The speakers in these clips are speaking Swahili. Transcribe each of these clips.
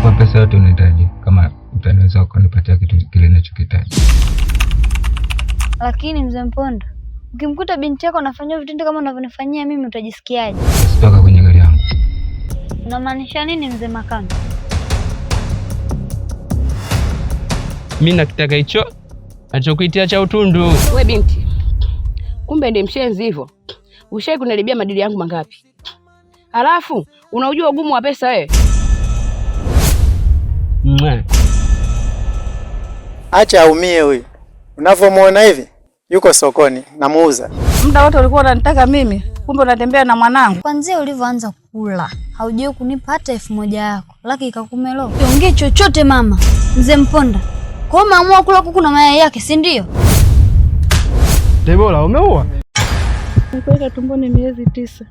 Nitakupa pesa yote unahitaji kama utaniweza kunipatia kitu kile ninachokihitaji. Lakini mzee Mponda, ukimkuta binti yako anafanywa vitendo kama unavyonifanyia mimi utajisikiaje? Sitoka kwenye gari yangu. Unamaanisha nini mzee Makanga? Mimi nakitaka hicho achokuitia cha utundu. We binti, kumbe ndiye mshenzi hivyo. Ushai kunaribia madili yangu mangapi? Halafu unaujua ugumu wa pesa wewe? Acha aumie huyu. Unavyomuona hivi yuko sokoni namuuza. Muda wote ulikuwa unanitaka mimi, kumbe unatembea na mwanangu. Kwanza ulivyoanza kula, haujui kunipa hata 1000 yako. Laki ikakumelo. Usiongee chochote mama. Mzee Mponda, kwa maamua kula kuku na mayai yake, si ndio? Debora, umeua? Nikuweka tumboni miezi 9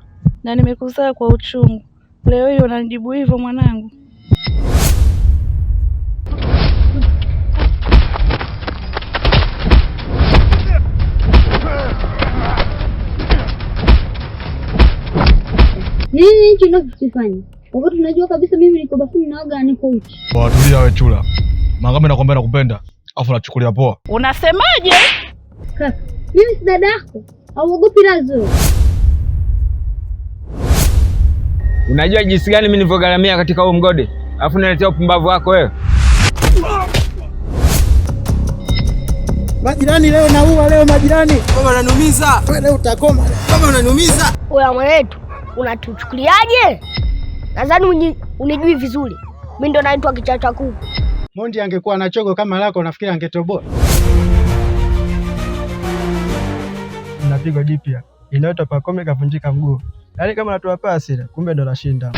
na nimekuzaa kwa uchungu. Leo hiyo unanijibu hivyo mwanangu? Nini hicho unachofanya? Wakati unajua kabisa mimi niko bafuni naoga niko uchi. Watulia wewe chula. Mangame nakwambia nakupenda, afu nachukulia poa. Unasemaje? Kaka, mimi si dada yako. Hauogopi lazo? Unajua jinsi gani mimi nilivyogaramia katika huo mgodi? Alafu unaletea upumbavu wako wewe. Majirani leo naua leo majirani. Baba unaniumiza. Wewe leo utakoma. Baba unaniumiza. Wewe mwenetu, unatuchukuliaje? Nadhani unijui vizuri. Mimi ndo naitwa Kichacha Kuku. Mondi angekuwa na chogo kama lako nafikiri angetoboa. Napigwa jipya. Inaitwa Pakome kavunjika mguu. Yaani kama natoa pasi, kumbe ndo nashinda.